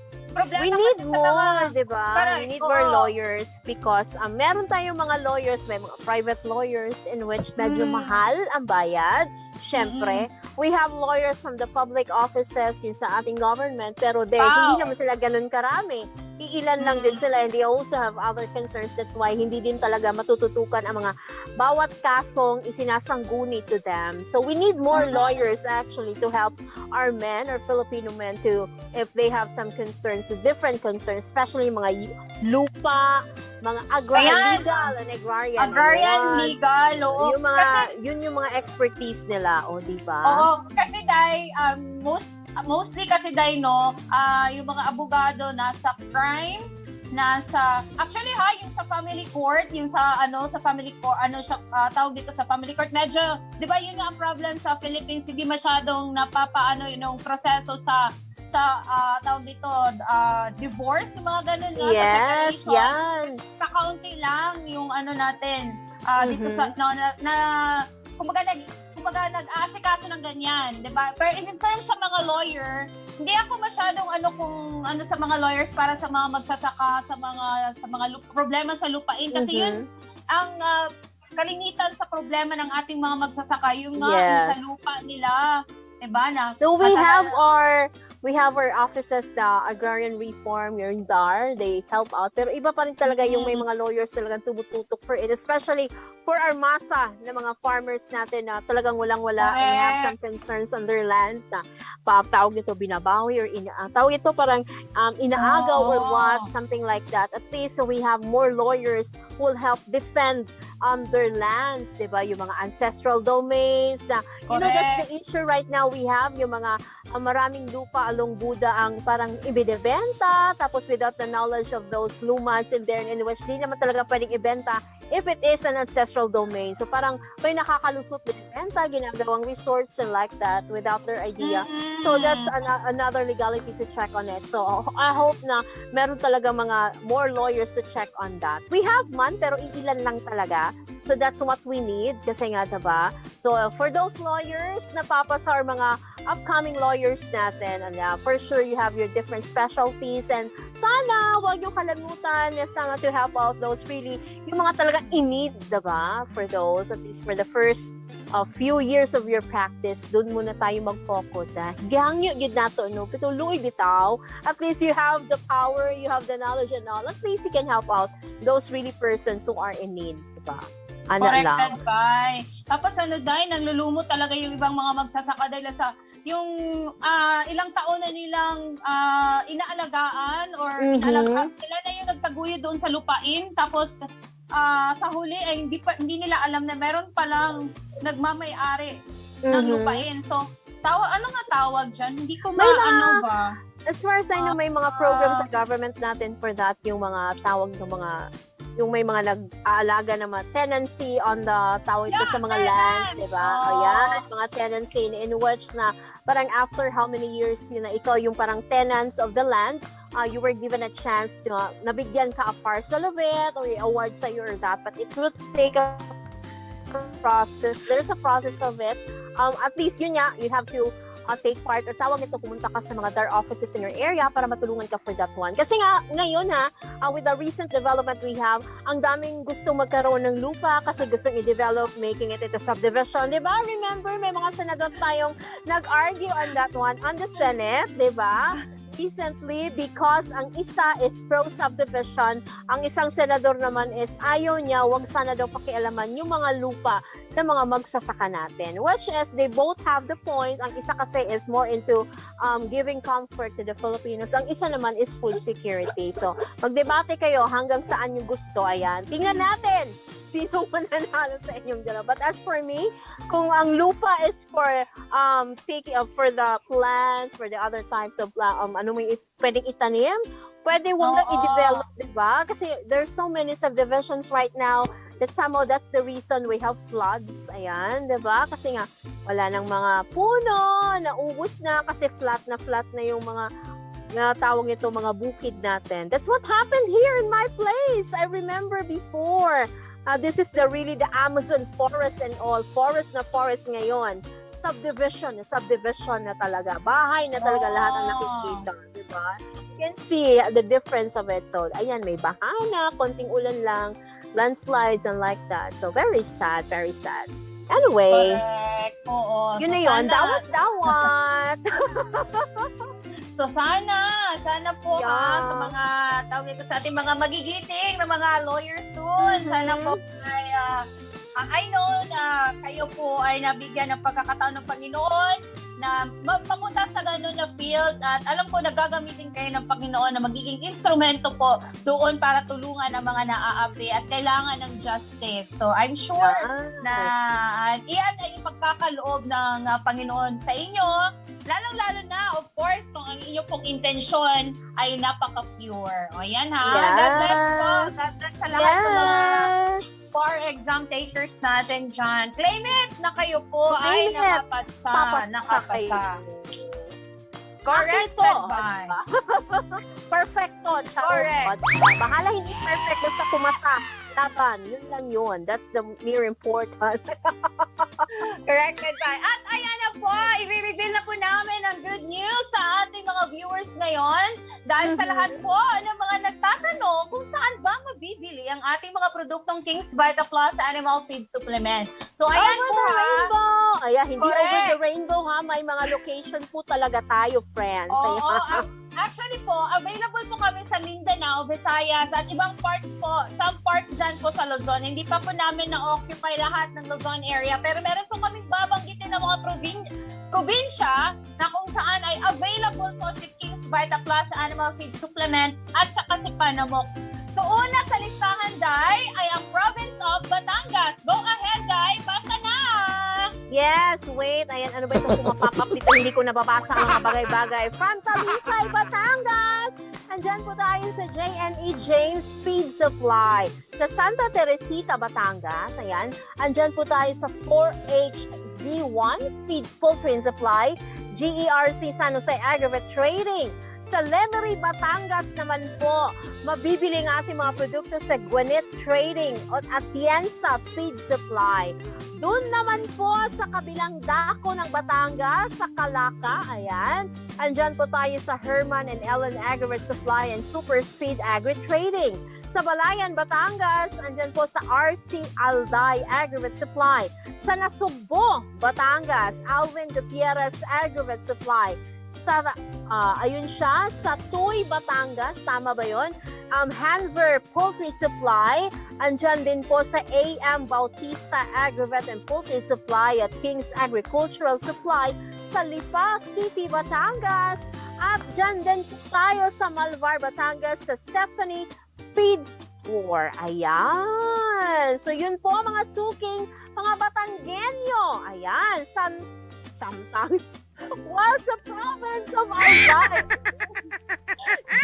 We need more, diba? We need more lawyers because meron tayong mga lawyers, may mga private lawyers in which medyo mahal ang bayad. Siyempre, we have lawyers from the public offices yun sa ating government, pero hindi naman sila ganun karami. Iilan lang din sila and they also have other concerns. That's why hindi din talaga matututukan ang mga bawat kasong isinasangguni to them. So we need more lawyers actually to help our men or Filipino men to, if they have some concerns, different concerns, especially mga lupa, mga legal and agrarian legal, oo. Yun yung mga expertise nila, diba? Oo, kasi mostly kasi yung mga abogado nasa crime, actually yung sa family court, yung sa family court, tawag dito sa family court, medyo, di ba yun nga ang problem sa Philippines, hindi masyadong yung proseso sa tawag dito, divorce, mga ganun nga. Yes, yan. Kakaunti lang yung natin, dito sa, kumbaga nag-aasikaso ng ganyan, 'di ba? Pero in terms sa mga lawyer, hindi ako masyadong sa mga lawyers para sa mga magsasaka, sa mga problema sa lupain kasi yun ang kalimitan sa problema ng ating mga magsasaka, yung sa lupa nila, 'di ba? So we we have our offices, the Agrarian Reform, yung DAR, they help out. Pero iba pa rin talaga yung may mga lawyers talagang tumututok for it, especially for our masa na mga farmers natin na talagang walang-wala and have some concerns on their lands na tawag nito binabawi or tawag ito parang inaagaw or what, something like that. At least so we have more lawyers who will help defend their lands, diba? Yung mga ancestral domains na, you know, that's the issue right now we have, yung mga maraming lupa along Buda ang parang ibinebenta, tapos without the knowledge of those lumas in there in which di naman talaga pwedeng ibenta if it is an ancestral domain. So parang may nakakalusot na ibenta, ginagawang resorts and like that without their idea. So that's another legality to check on it. So I hope na meron talaga mga more lawyers to check on that. We have man, pero iilan lang talaga. So that's what we need kasi nga diba? So for those lawyers na papasa or mga upcoming lawyers natin, and for sure you have your different specialties, and sana wag yung kalimutan na sana to help out those really yung mga talaga in need, diba? For those, at least for the first few years of your practice, dun muna tayo mag-focus. Gihangyo gid nato, no? Pituluy bitaw. At least you have the power, you have the knowledge and all. At least you can help out those really persons who are in need, diba? Corrected by. Tapos dahil nanlulumot talaga yung ibang mga magsasaka dahil sa yung ilang taon na nilang inaalagaan or sila na yung nagtaguyod doon sa lupain, tapos sa huli ay hindi nila alam na meron palang nagmamay-ari ng lupain. So ano nga tawag dyan? Hindi ko ano ba? As far as I know, may mga programs sa government natin for that, yung mga tawag ng mga yung may mga nag-aalaga ng mga tenancy on the tawag ito sa mga lands, di ba? Ayan, mga tenancy in which na parang after how many years yun na ikaw yung parang tenants of the land, you were given a chance to nabigyan ka a parcel of it or i-award sa'yo or that, but it will take a process. There's a process of it. At least yun nga, you have to take part or tawag ito, pumunta ka sa mga DAR offices in your area para matulungan ka for that one. Kasi nga, ngayon with the recent development we have, ang daming gustong magkaroon ng lupa kasi gustong i-develop, making it into subdivision. Diba? Remember, may mga senador tayong nag-argue on that one on the Senate, diba? Recently, because ang isa is pro-subdivision, ang isang senador naman is ayaw niya, wag sana daw pakialaman yung mga lupa ng mga magsasaka natin. Which is, they both have the points. Ang isa kasi is more into giving comfort to the Filipinos. Ang isa naman is food security. So, magdebate kayo hanggang saan yung gusto. Ayan. Tingnan natin sino mananalo sa inyong dalawa. But as for me, kung ang lupa is for taking for the plants, for the other types of pwedeng itanim, pwede wag lang i-develop, diba? Kasi there's so many subdivisions right now that somehow that's the reason we have floods. Ayan, diba? Kasi nga, wala nang mga puno, naubos na kasi flat na yung mga tawag nito mga bukid natin. That's what happened here in my place. I remember before. This is the Amazon forest and all. Forest ngayon. Subdivision na talaga. Bahay na talaga lahat ang nakikita. Diba? You can see the difference of it. So, ayan, may baha na, konting ulan lang, landslides and like that. So, very sad, very sad. Anyway, correct. Oo. Yun na yun. Dawat. So sana po sa mga tawag ito sa ating mga magigiting na mga lawyers soon. Sana po ay I know na kayo po ay nabigyan ng pagkakataon ng Panginoon na mapunta sa ganun na field, at alam ko nagagamitin kayo ng Panginoon na magiging instrumento po doon para tulungan ang mga naaapi at kailangan ng justice. So I'm sure na iyan ay ipagkakaloob ng Panginoon sa inyo. Lalong-lalo na, of course, kung ang inyong pong intensyon ay napaka-pure. O, yan ha. God bless po. God bless sa lahat ng mga bar exam takers natin dyan. Claim it na kayo po ay nakapasa. Corrected by. Perfecto. Correct. Bahala hindi perfect, basta pumasa. Laban, yun lang yun. That's the mere important. Corrected by. At ayan na po, i-reveal na po namin ang good news sa ating mga viewers ngayon. Dahil sa lahat po ng mga nagtatanong kung saan ba mabibili ang ang ating mga produktong King's Vita Plus Animal Feed Supplement. So, ayan Over po the ha. rainbow! Ayan, hindi Correct. over the rainbow ha. May mga location po talaga tayo, friends. Oo, Ayan. actually po, available po kami sa Mindanao, Visayas, at ibang parts po. Some parts dyan po sa Luzon. Hindi pa po namin na-occupy lahat ng Luzon area. Pero meron po kami babanggitin ng mga probinsya na kung saan ay available po si King's Vita Plus Animal Feed Supplement at saka si Panamok. So, una sa listahan, Day, ay ang province of Batangas. Go ahead, Day. Basta na! Yes, wait. Ayan, ano ba itong pumapapap dito? Hindi ko nababasa ang mga bagay-bagay. From Talisay, Batangas! Andyan po tayo sa J&E James Feed Supply. Sa Santa Teresita, Batangas. Ayan. Andyan po tayo sa 4H Z1 Feeds Poultry and Supply. GERC San Jose Aggregate Trading. Sa Lemery, Batangas naman po, mabibili ang ating mga produkto sa Gwinnett Trading at Atienza Feed Supply. Doon naman po sa kabilang dako ng Batangas, sa Calaca, ayan. Andyan po tayo sa Herman and Ellen Aggregate Supply and Super Speed Agri Trading. Sa Balayan, Batangas, andyan po sa RC Alday Aggregate Supply. Sa Nasugbo, Batangas, Alvin Gutierrez Aggregate Supply. Sa, ayun siya, sa Tuy, Batangas, tama ba yun? Hanver Poultry Supply, andyan din po sa AM Bautista Aggregate and Poultry Supply at King's Agricultural Supply sa Lipa City, Batangas. At dyan din po tayo sa Malvar, Batangas sa Stephanie Feed Store. Ayan. So yun po mga suking, mga Batanggenyo. Ayan. Sometimes was the province of Albay.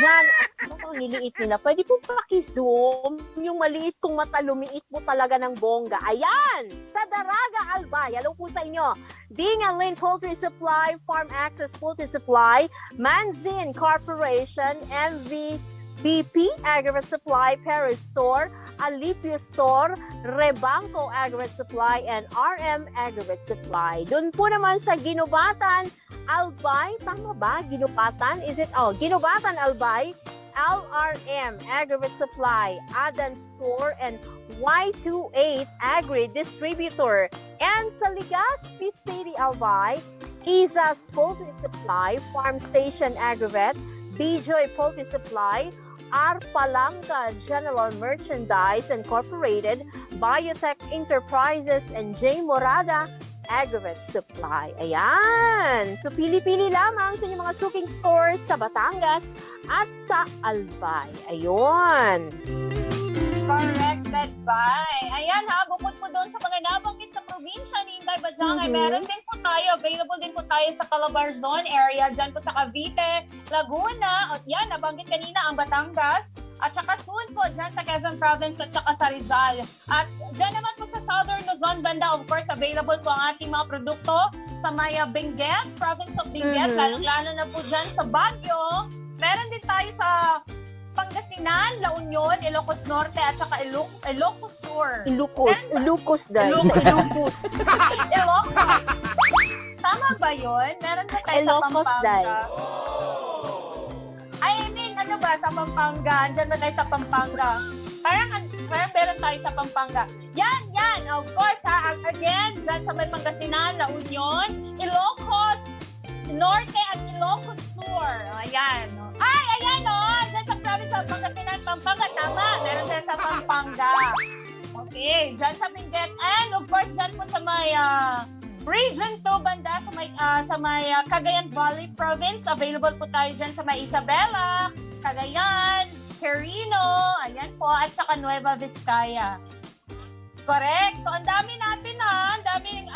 Yan, ano ang niliit nila? Pwede po paki-zoom yung maliit kong mata, lumiit po talaga ng bongga. Ayan! Sa Daraga, Albay. Hello po sa inyo. Ding and Lin Poultry Supply, Farm Access Poultry Supply, Manzin Corporation, MVP Aggregate Supply, Paris Store, Alipio Store, Rebanco Aggregate Supply, and RM Aggregate Supply. Doon po naman sa Ginubatan, Albay, tama ba? Ginubatan? Is it? Oh, Ginubatan, Albay, LRM Aggregate Supply, Adan Store, and Y28 Agri Distributor. And sa Legazpi City, Albay, Izas Poultry Supply, Farm Station Aggregate, BJoy Poultry Supply, Arpalanga General Merchandise Incorporated, Biotech Enterprises, and J. Morada Aggregate Supply. Ayan! So, pili-pili lamang sa inyong mga suking stores sa Batangas at sa Albay. Ayun! Corrected by. Ayan ha, bukod po doon sa mga nabanggit sa probinsya ni Inday Bajang, ay meron din po tayo, available din po tayo sa Calabarzon area, dyan po sa Cavite, Laguna, at yan, nabanggit kanina ang Batangas, at saka soon po dyan sa Quezon Province at saka sa Rizal. At dyan naman po sa Southern Luzon banda, of course, available po ang ating mga produkto sa Maya Benguet, Province of Benguet, lalong-lalo na po dyan sa Baguio. Meron din tayo sa Pangasinan, La Union, Ilocos Norte, at saka Ilocos Sur. Ilocos dahil. Ilocos. Ilocos. Tama ba yun? Meron ba tayo sa Pampanga? I mean, ano ba, sa Pampanga? Andiyan ba tayo sa Pampanga? Parang meron tayo sa Pampanga. Yan. Of course, ha. Again, dyan sa may Pangasinan, La Union, Ilocos Norte, at Ilocos Sur. Ayan. Ay, ayan dyan sa province of Pangasinan, Pampanga. Tama, meron tayo sa Pampanga. Okay, dyan sa Benguet. And of course, dyan po sa may Region 2 banda, sa may Cagayan Valley Province. Available po tayo dyan sa may Isabela, Cagayan, Quirino, ayan po, at saka Nueva Vizcaya. Correct. So, ang dami natin ha. Ang daming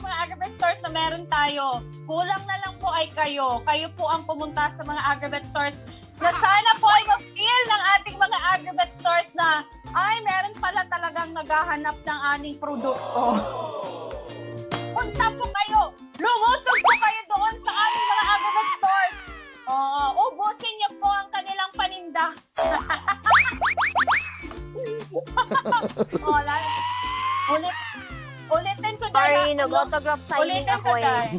mga Agribet stores na meron tayo. Kulang na lang po ay kayo. Kayo po ang pumunta sa mga Agribet stores na sana po ay ma-feel ng ating mga Agribet stores na ay, meron pala talagang naghahanap ng aning produkto. Punta po kayo. Lumusog po kayo doon sa aming mga Agribet stores. Ubusin niyo po ang kanilang paninda. Ulitin ko dahil. Sorry, nag-autograph signing ako eh.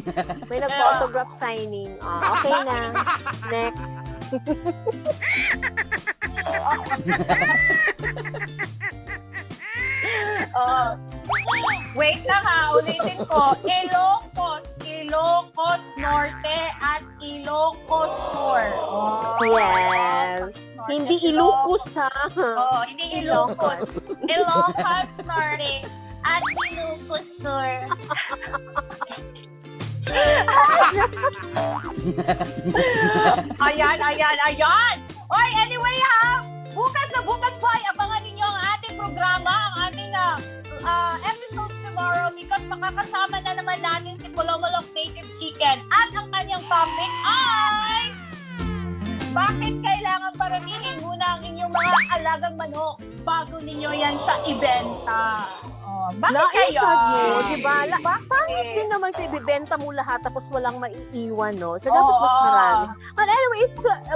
May nag-autograph signing. Okay na. Next. Oh. Wait lang ha, ulitin ko. Ilocos Norte at Ilocos Sur. Yes. Hindi Ilocos ha. Oh, hindi Ilocos. Ilocos Norte at Ilocos Sur. Ayan. Oy, anyway ha, bukas po ay abangan ninyo ang ating programa, ang ating episode tomorrow because makakasama na naman natin si Polomolok Native Chicken at ang kanyang topic ay bakit kailangan paramihin muna ang inyong mga alagang manok bago ninyo yan siya ibenta? Oh, bakit kaya? Diba? Bakit din naman kayo ibibenta mo lahat tapos walang maiiwan, no? So, dapat mas marami. But anyway,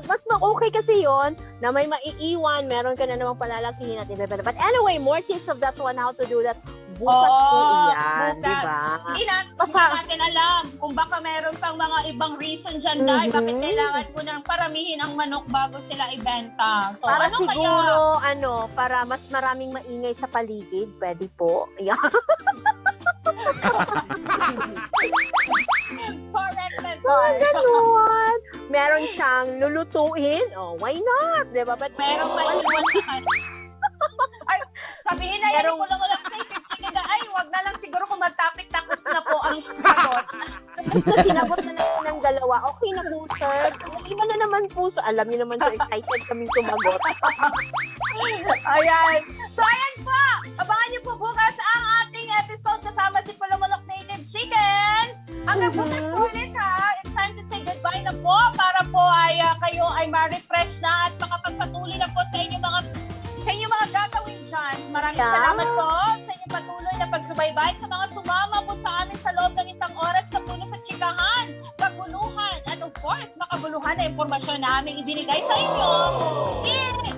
mas okay kasi yon na may maiiwan, meron ka na namang palalakihin at ibibenta. But anyway, more tips of that one, how to do that. Bukas po iyan, bukas. diba? Hindi natin alam kung baka meron pang mga ibang reason dyan dahil bakit kailangan mo nang paramihin ang manok bago sila ibenta. So, Para ano siguro, kaya? Para mas maraming maingay sa paligid, pwede po. Ayan. Corrected. Ganun. Meron siyang lulutuin. Oh, why not? Diba? But, Merong maiiwan sa kanya. Ay, sabihin na yan, Merong- kung lang ay, wag na lang siguro kung mag-topic tapos na po ang sagot. basta sinagot na natin ng dalawa. Okay na po, sir. Iba na naman po. So, alam niyo naman, so excited kami sumagot. Ayan. So, ayan po. Abangan niyo po bukas ang ating episode kasama si Polomolok Native Chicken. Hanggang bukas po ulit ha. It's time to say goodbye na po para po ay kayo ay ma-refresh na at makapagpatuloy na po sa inyong mga gagawin dyan. Maraming salamat po sa inyong patuloy na pagsubaybay sa mga sumama po sa amin sa loob ng isang oras na puno sa chikahan, kaguluhan, at of course, makabuluhan na impormasyon na aming ibinigay sa inyo.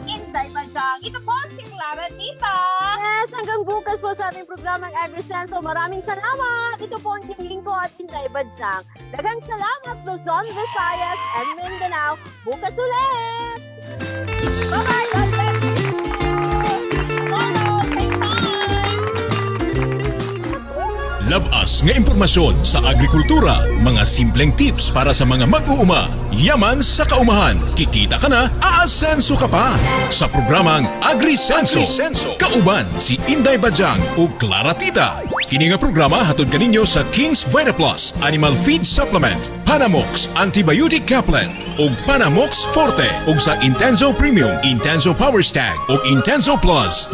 Inday Badyang. Ito po si Clara Tita. Yes, hanggang bukas po sa ating programang AgriSenso. Maraming salamat. Ito po ang Kiming ko at Inday Badyang. Daghang salamat, Luzon, Visayas, and Mindanao. Bukas ulit! Bye-bye. God bless you. Tomorrow, same time. Labas nga impormasyon sa agrikultura, mga simpleng tips para sa mga mag-uuma, yaman sa kaumahan, kikita ka na, aasenso ka pa. Sa programang AgriSenso, kauban si Inday Badyang o Clara Tita. Kini nga programa hatod kaninyo sa King's VitaPlus Animal Feed Supplement, Panamox Antibiotic Caplet ug Panamox Forte ug sa Intenso Premium, Intenso Power Stag ug Intenso Plus.